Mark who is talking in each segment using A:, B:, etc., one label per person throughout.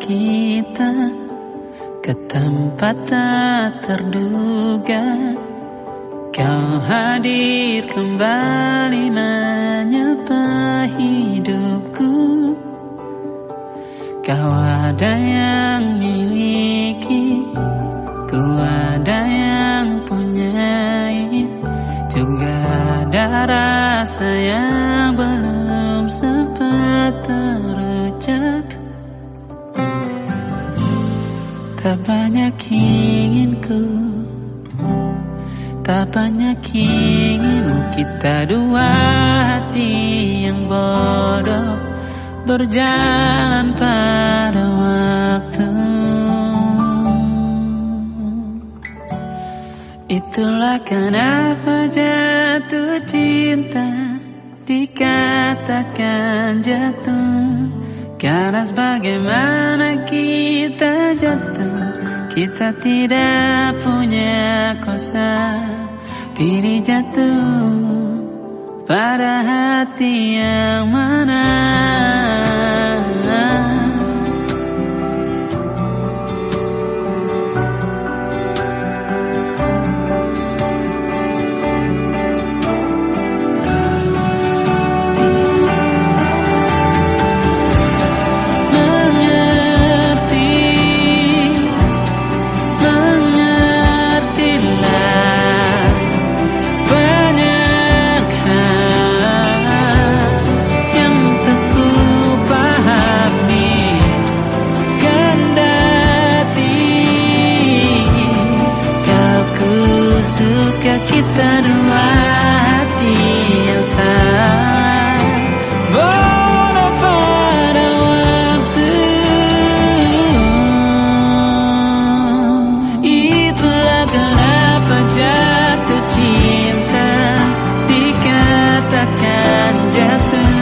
A: kita ke tempat tak terduga. Kau hadir kembali menyapa hidupku. Kau ada yang miliki, ku ada yang punyai. Juga ada rasa yang belum sempat terucap. Tak banyak inginku, tak banyak inginmu. Kita dua hati yang bodoh berjalan pada waktu. Itulah kenapa jatuh cinta dikatakan jatuh. Karena sebagaimana kita jatuh, kita tidak punya kuasa. Pilih jatuh pada hati yang mana. Kita dua hati yang sama, bodoh pada waktu. Itulah kenapa jatuh cinta dikatakan jatuh.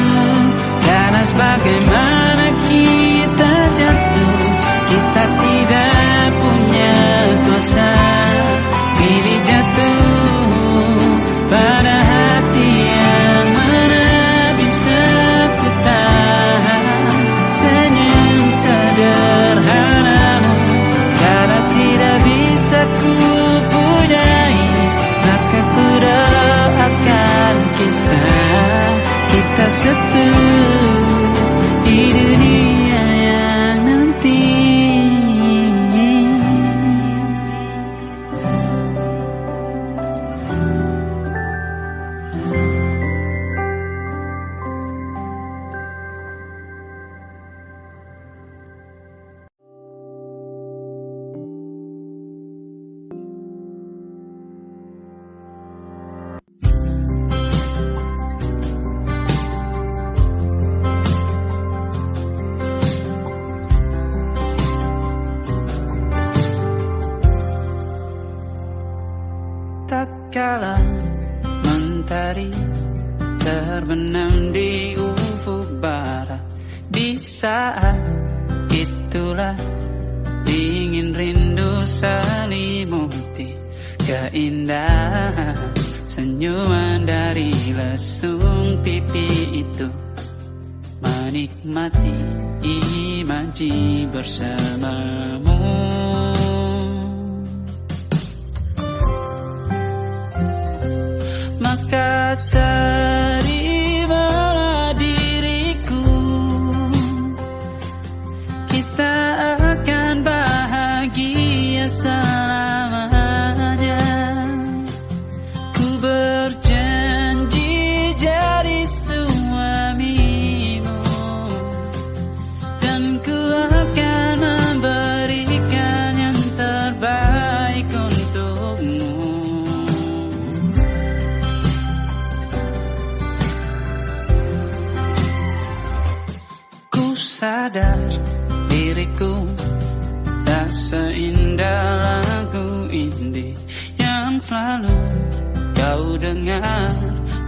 A: Karena sebagaimana kita jatuh, kita tidak punya kuasa. Pilih jatuh pada hati yang mana. Bisa ku tahan senyum sederhanamu. Karena tidak bisa ku punyai, maka ku doakan kisah kita satu di dunia yang nanti. Tatkala mentari terbenam di ufuk barat, di saat itulah dingin rindu selimuti keindahan senyuman dari lesung pipi itu. Menikmati imaji bersamamu. Maka terimalah diriku, kita akan bahagia selamanya. Ku berjanji jadi suamimu, dan ku akan memberikan yang terbaik untukmu. Sadar diriku tak seindah lagu indie yang selalu kau dengar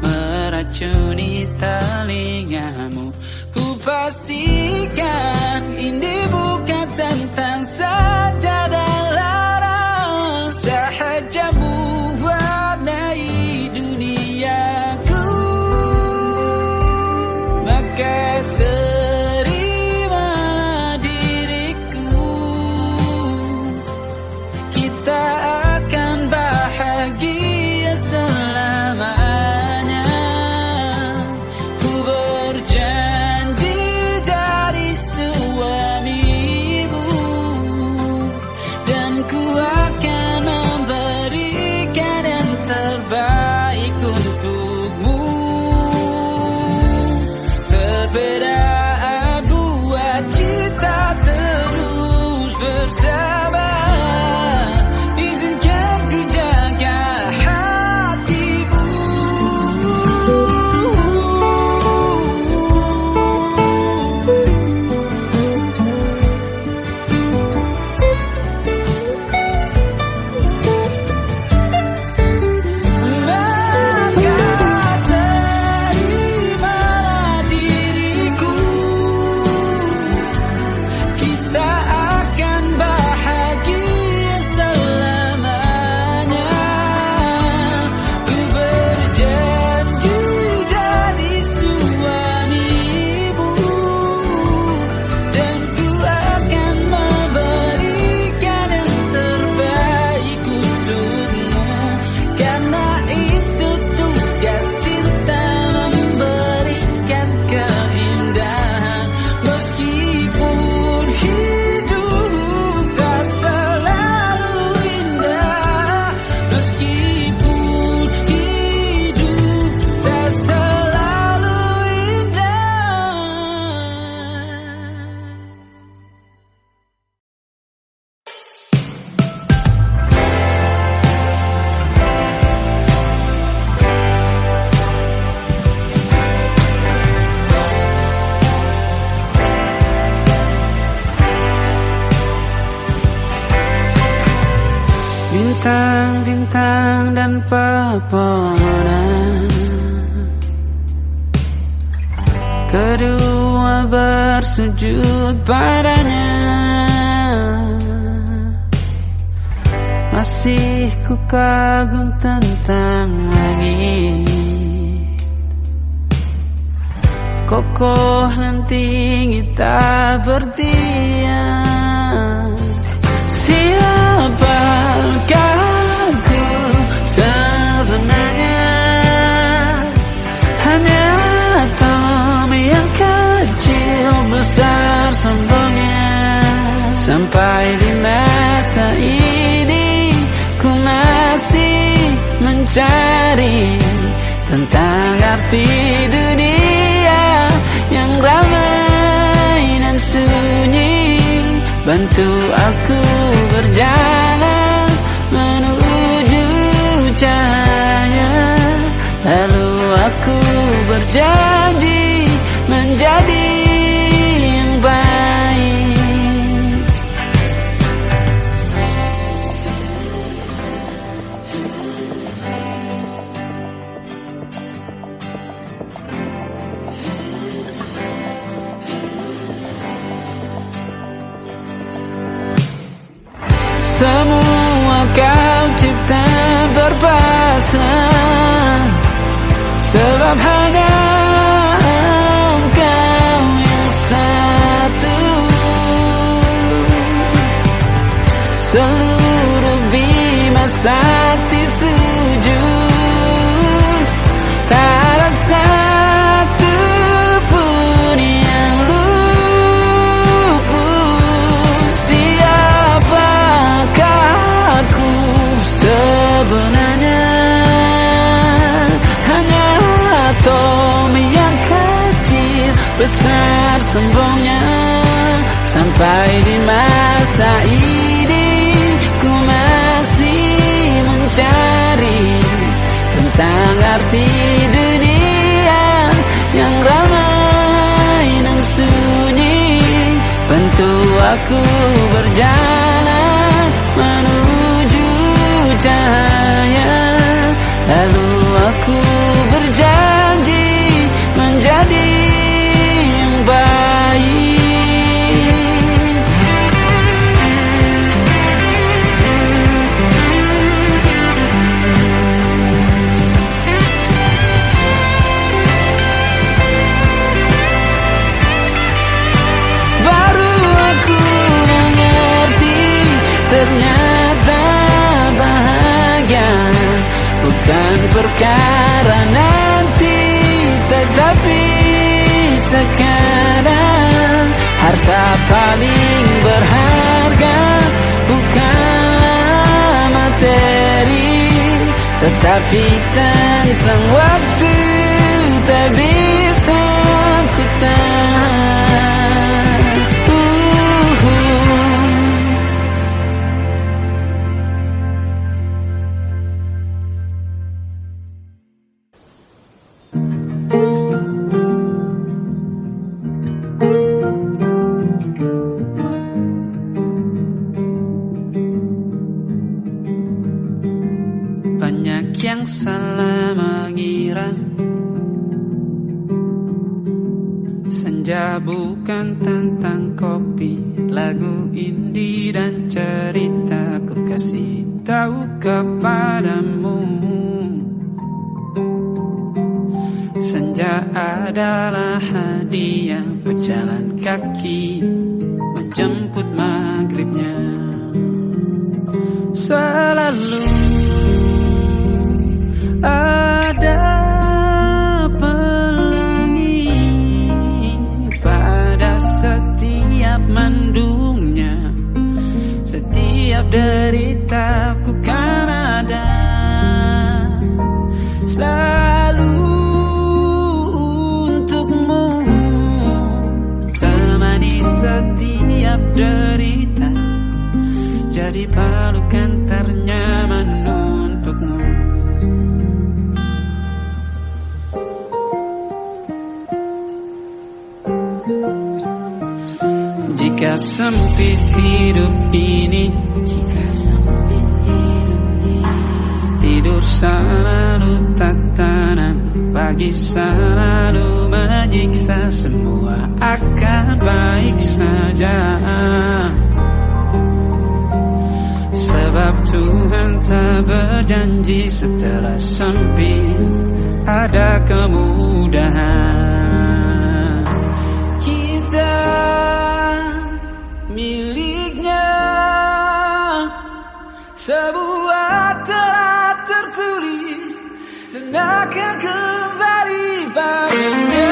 A: meracuni telingamu. Ku pastikan indie bukan tentang sajadah larang, sahaja mewarnai duniaku. Maka terimalah diriku, bersama. Izinkan ku jaga hatimu. Bintang-bintang dan pepohonan, kedua bersujud padanya. Masih ku kagum tentang langit, kokoh dan tinggi tak berdiam. Siapakah aku sebenarnya? Hanya atom yang kecil besar sombongnya. Sampai di masa ini ku masih mencari tentang arti dunia yang ramai dan sunyi. Bantu aku berjalan menuju cahaya, lalu aku berjanji menjadi yang baik. Semua kau cipta berpasang, sebab hanya engkau yang satu. Seluruh bima sakti sujud, tak ada satu pun yang luput. Siapakah aku sebenarnya? Hanya atom yang kecil besar sombongnya. Sampai di masa ini ku masih mencari tentang arti dunia yang ramai dan sunyi. Bantu aku berjalan menuju cahaya, lalu aku berjanji menjadi yang baik. Baru aku mengerti, ternyata bahagia bukan perkara nanti, tetapi sekarang. Harta paling berharga bukan materi, tetapi tentang waktu tak bisa ku tahan. yang salah mengira senja bukan tentang kopi, lagu indie dan cerita ku kasih tahu kepadamu. Senja adalah hadiah berjalan kaki menjemput maghribnya. Selalu ada pelangi pada setiap mendungnya. Setiap derita ku kan ada selalu untukmu, temani setiap derita, jadi pelukan ternyaman untukmu. Jika sempit hidup ini, tidur selalu tatanan, pagi selalu menyiksa, semua akan baik saja. Sebab Tuhan tak berjanji setelah sempit ada kemudahan. Kita miliknya sebuah telah tertulis dan akan kembali padanya.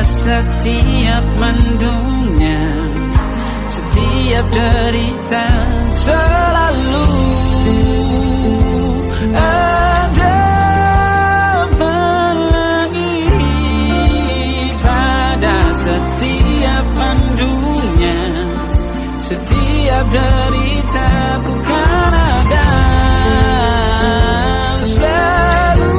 A: Setiap mendungnya, setiap derita, selalu ada pelangi pada setiap mendungnya. Setiap derita ku kan ada selalu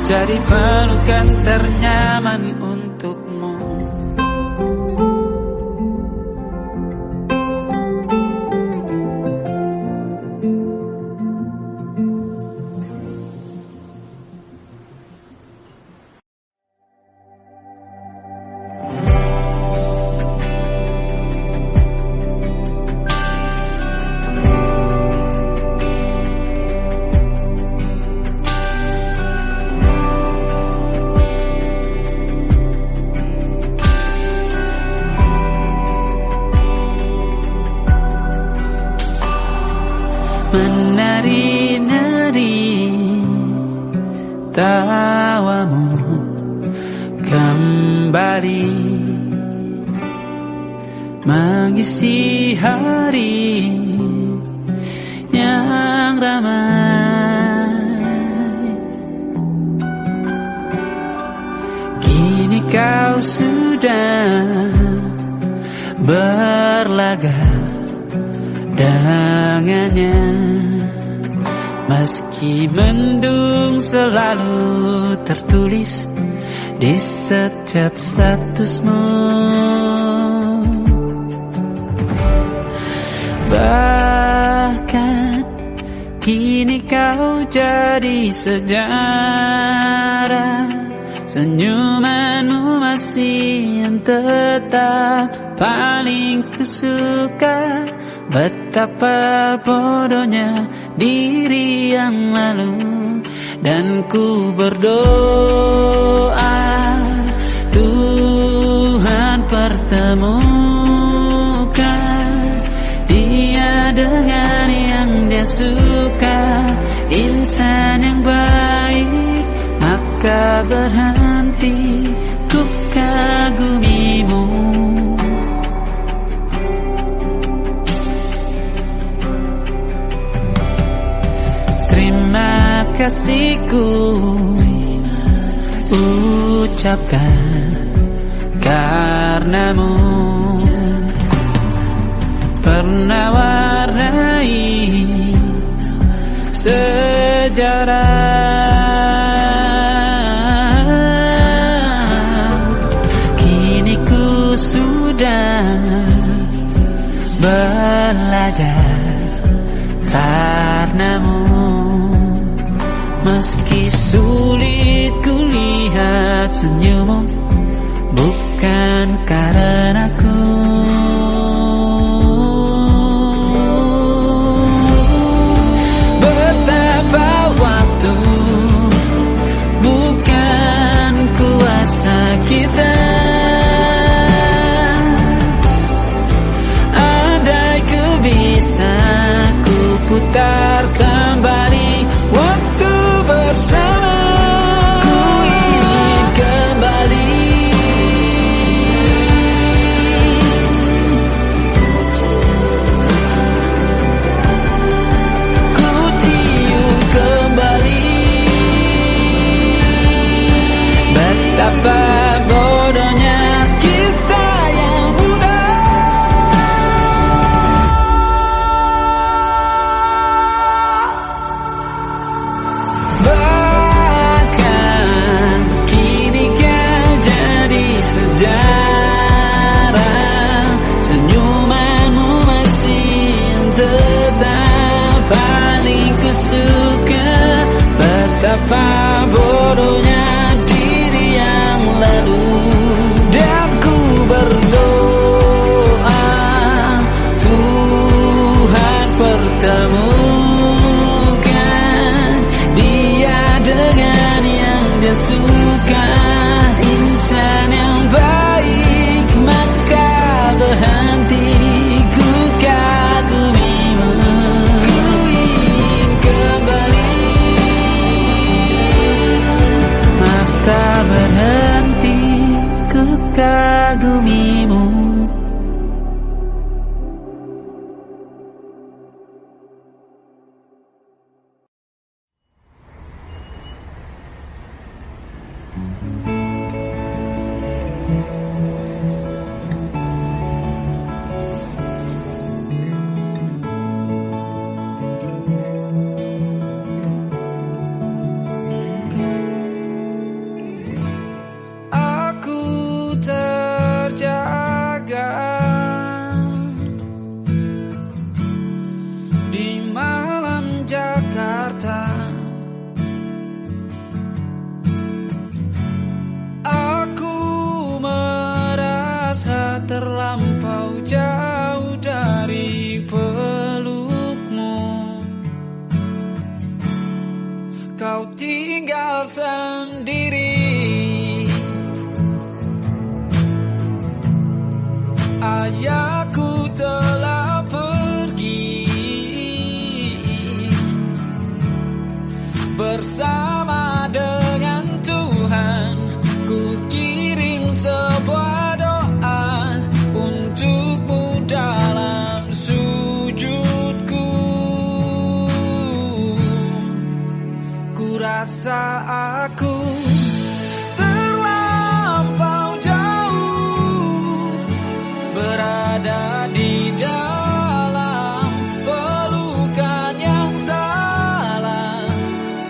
A: jadi pelukan ternyaman untukmu. Menari-nari tawamu kembali mengisi hari yang ramai. Kini kau sudah berlaga dengannya, meski mendung selalu tertulis di setiap statusmu. Bahkan kini kau jadi sejarah, senyumanmu masih yang tetap paling kusuka. Betapa bodohnya diri yang lalu, dan ku berdoa Tuhan pertemukan dia dengan yang dia suka. Insan yang baik, maka berhenti ku kagumimu. Terima kasihku ucapkan karenamu pernah warnai sejarah. Kini ku sudah belajar karenamu. Meski sulit ku lihat senyummu, bukan karenaku. Betapa waktu bukan kuasa kita. Andai ku bisa, ku putar kembali waktu bersama. Ku ingin kembali. Ku tiup kembali. Betapa bodohnya kita yang muda. Bahkan kini kau jadi sejarah. Senyumanmu masih tetap paling kusuka. Betapa bodohnya diri yang lalu. Dan ku berdoa Tuhan pertemukan dia dengan yang dia suka. Insan yang baik, maka berhenti ku kagumimu. Ku ingin kembali, maka berhenti ku kagumimu. Aku terjaga di malam Jakarta. Aku merasa terlampau jauh dari pelukmu. Kau tinggal sendiri. Ayahku telah pergi bersama dengan Tuhan. Ku kirim sebuah doa untukmu dalam sujudku. Ku rasa aku terlampau jauh berada di dalam pelukan yang salah.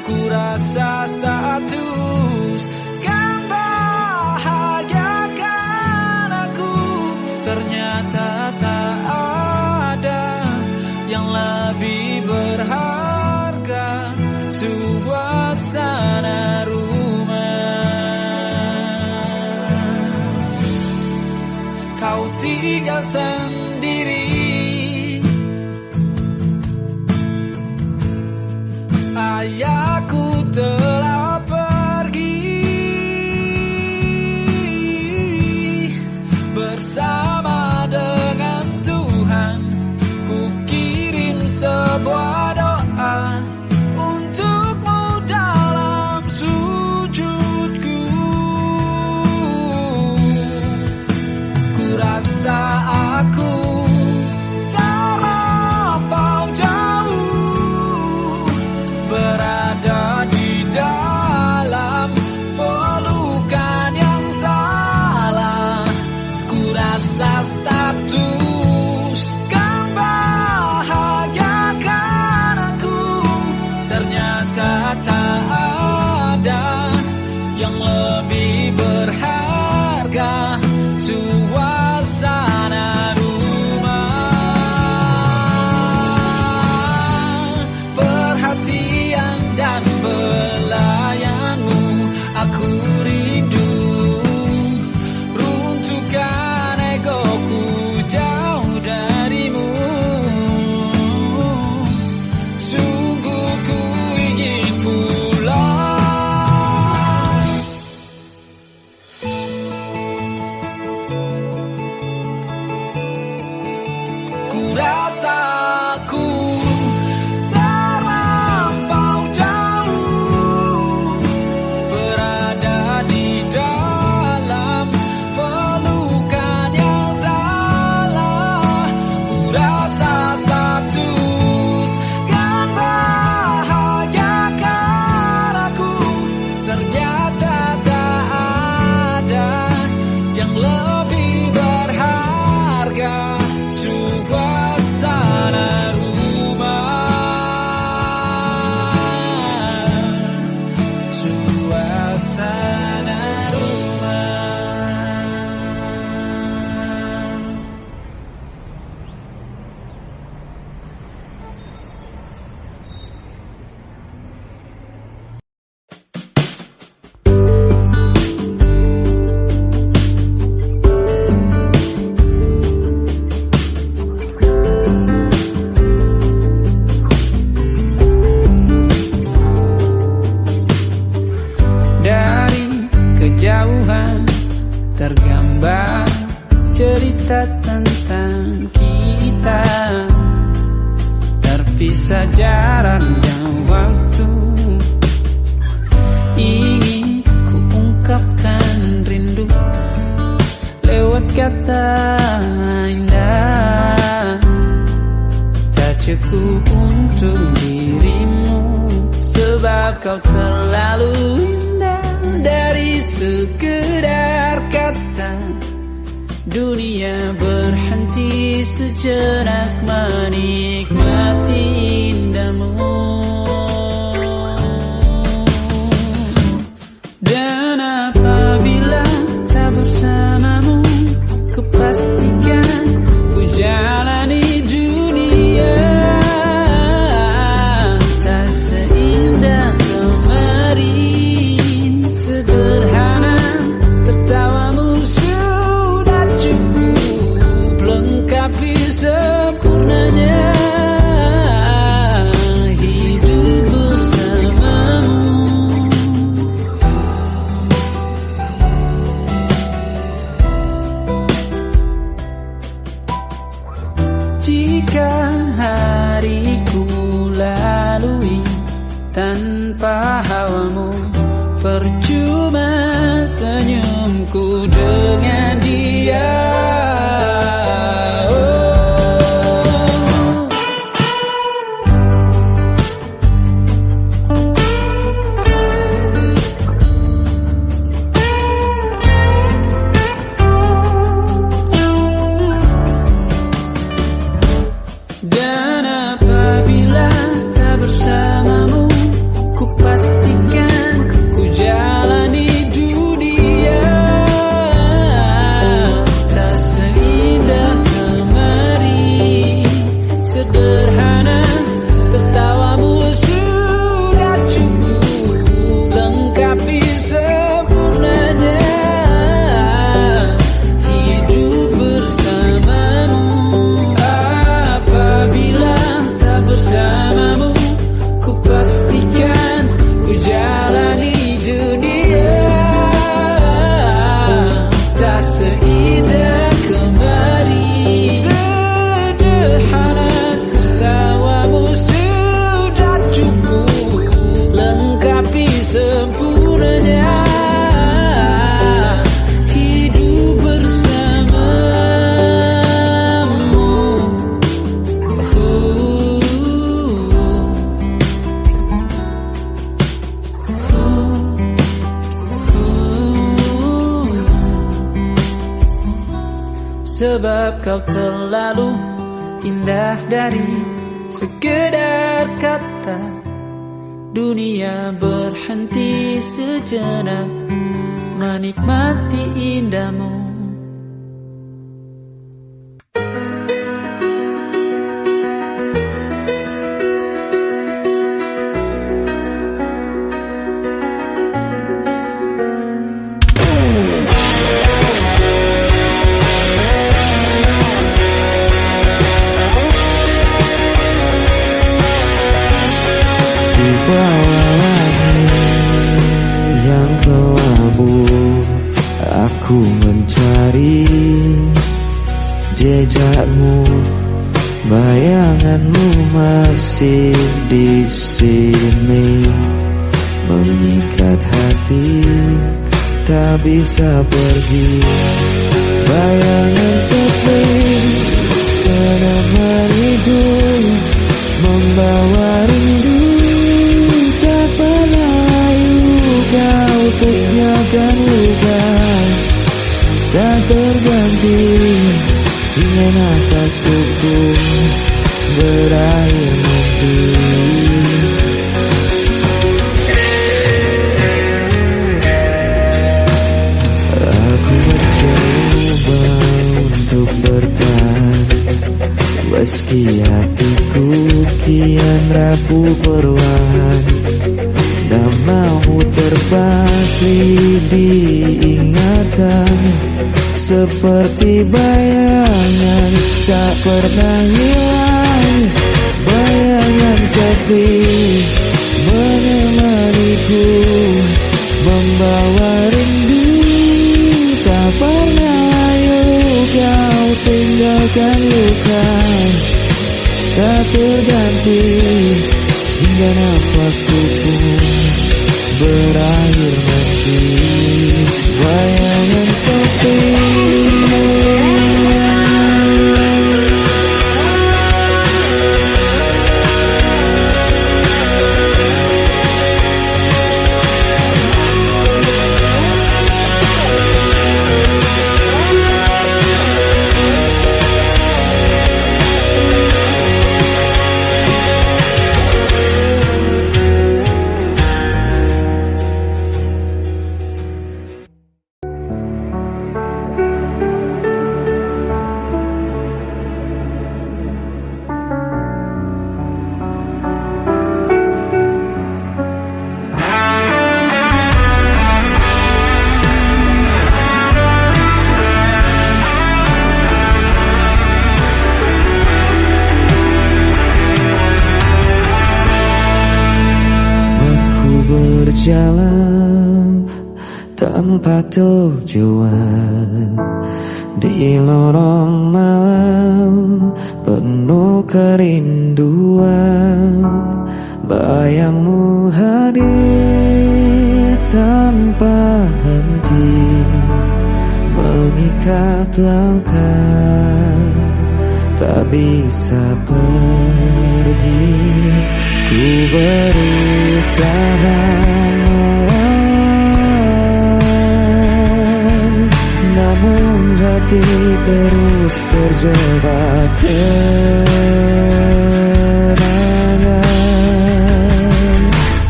A: Ku rasa status kan bahagiakan aku. Ternyata tak ada yang lebih berharga, suasana rumah. Kau tinggal sendiri. Ayahku telah pergi bersama dengan Tuhan. Ku kirim sebuah doa untukmu dalam sujudku. Ku rasa aku terlampau jauh berada di dalam pelukan saja randang waktu. Ingin ku ungkapkan rindu lewat kata indah. Tak cukup untuk dirimu, sebab kau terlalu indah. Dari sekedar kata, dunia berhenti sejenak menikmati indahmu. Dan apabila tak bersamamu, ku pastikan ku jalani dunia tak seindah kemarin. Sederhana, tertawamu sudah cukup lengkapi sempurnanya hidup bersamamu. Jika hariku lalui tanpa hawamu, percuma senyumku dengan dia. Dan apabila tak bersamamu, ku pastikan ku jalani dunia tak seindah kemarin. Sederhana, tertawamu sudah cukup lengkapi sempurnanya hidup bersamamu. Apabila tak bersamamu, ku pastikan ku jalani dunia tak seindah kemarin. Sederhana, tertawamu sudah cukup lengkapi sempurnanya hidup bersamamu. Sebab kau terlalu indah dari sekedar kata, dunia berhenti sejenak menikmati indahmu.
B: Di bawah langit yang kelabu, aku mencari jejakmu. Bayanganmu masih di sini, mengikat hati, tak bisa pergi. Bayangan sepi menemaniku, membawa rindu. Tak pernah layu kau tinggalkan luka, tak terganti hingga nafas kuku berakhir nanti. Aku mencoba untuk bertahan, meski hatiku kian rapuh perlahan. Namamu terpatri di ingatan, seperti bayangan tak pernah hilang. Bayangan sepi menemaniku, membawa rindu. Tak pernah layu kau tinggalkan luka, tak terganti, hingga nafasku pun berakhir mati. Bayangan sepi, berjalan tanpa tujuan di lorong malam penuh kerinduan. Bayangmu hadir tanpa henti, mengikat langkah, tak bisa pergi. Ku berusaha melawan, namun hati terus terjebak kenangan.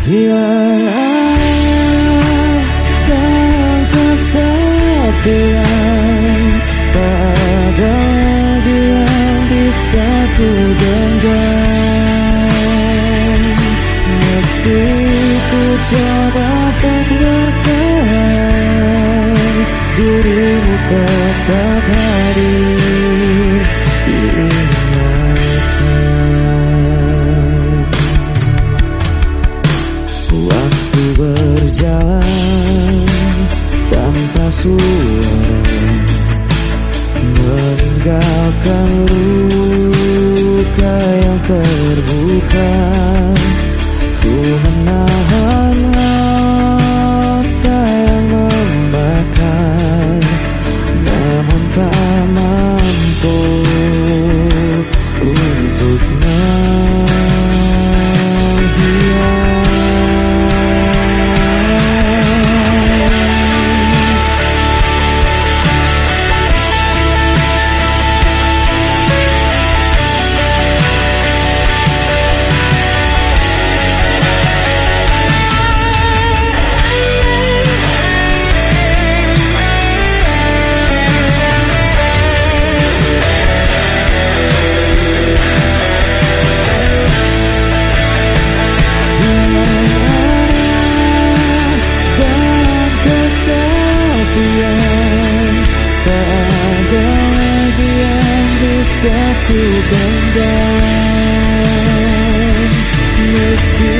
B: Hilang dalam kesepian, tak ada lagi yang bisa ku genggam. Meski ku coba tak bertahan, dirimu tetap hadir di ingatan. Waktu berjalan tanpa suara, meninggalkan luka yang terbuka. Ku menahan mata yang membakar, namun tak mampu untuk menghilang. Ku genggam, meski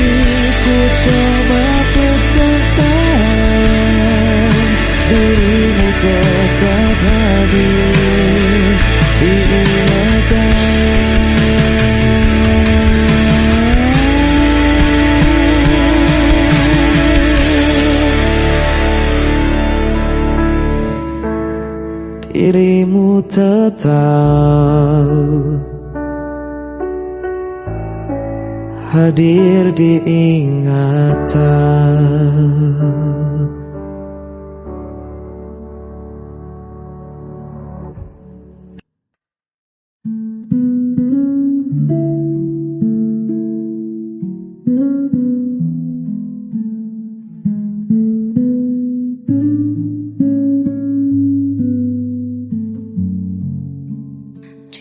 B: ku coba untuk bertahan, dirimu tetap hadir di ingatan. Dirimu tetap hadir di ingatan.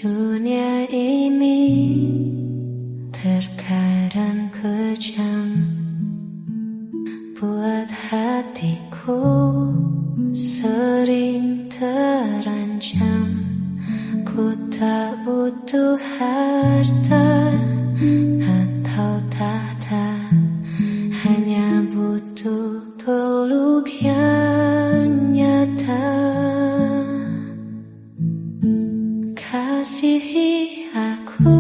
C: Dunia ini terkadang kejam, buat hatiku sering terancam. Ku tak butuh harta atau tahta, hanya butuh peluk yang nyata. Kasihi aku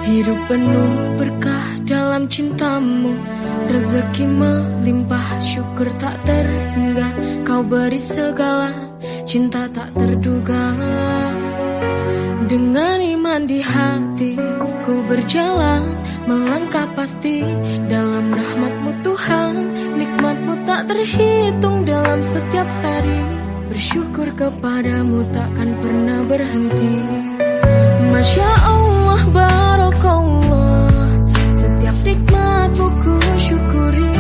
D: Hidup penuh berkah dalam cintamu, rezeki melimpah, syukur tak terhingga. Kau beri segala, cinta tak terduga. Dengan iman di hati, ku berjalan, melangkah pasti dalam rahmat-Mu Tuhan. Nikmat-Mu tak terhitung dalam setiap hari. Bersyukur kepadamu takkan pernah berhenti. Masya Allah, Barakallah, setiap nikmat-Mu ku syukuri.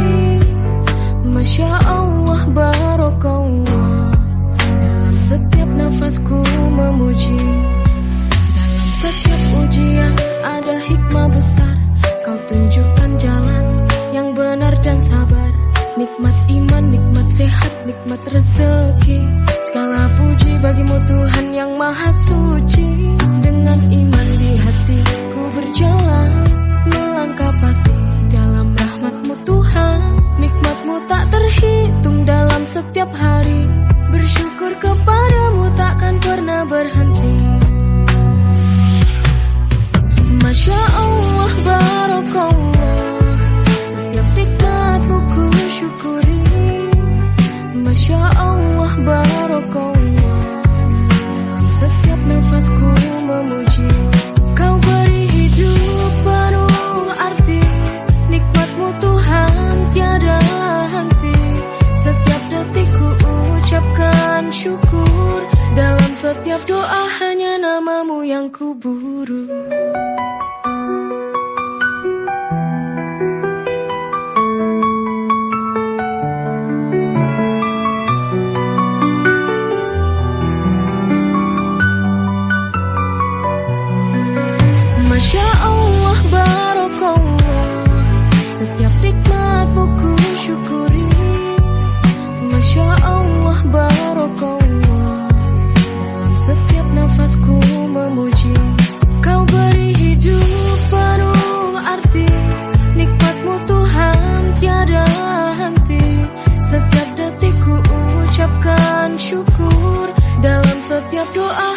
D: Masya Allah, Barakallah, dalam setiap nafasku memuji. Dalam setiap ujian ada hikmah besar. Kau tunjukkan jalan yang benar dan sabar. Nikmat iman, nikmat sehat, nikmat rezeki. Segala puji bagimu Tuhan yang maha suci. Dengan iman di hati ku berjalan, melangkah pasti dalam rahmat-Mu Tuhan. Nikmat-Mu tak terhitung dalam setiap hari. Bersyukur kepadamu takkan pernah berhenti. Masya Allah, Barakallah, setiap nikmat-Mu ku syukuri. Masya Allah, Barakallah, dalam setiap nafasku memuji. Kau beri hidup penuh arti, nikmat-Mu Tuhan tiada henti. Setiap detik ku ucapkan syukur. Dalam setiap doa hanya nama-Mu yang ku buru. Masya Allah, Barakallah, setiap nikmat-Mu ku syukuri. Masya Allah, Barakallah, dalam setiap nafasku memuji. Kau beri hidup penuh arti, nikmat-Mu Tuhan tiada henti. Setiap detik ku ucapkan syukur. Dalam setiap doa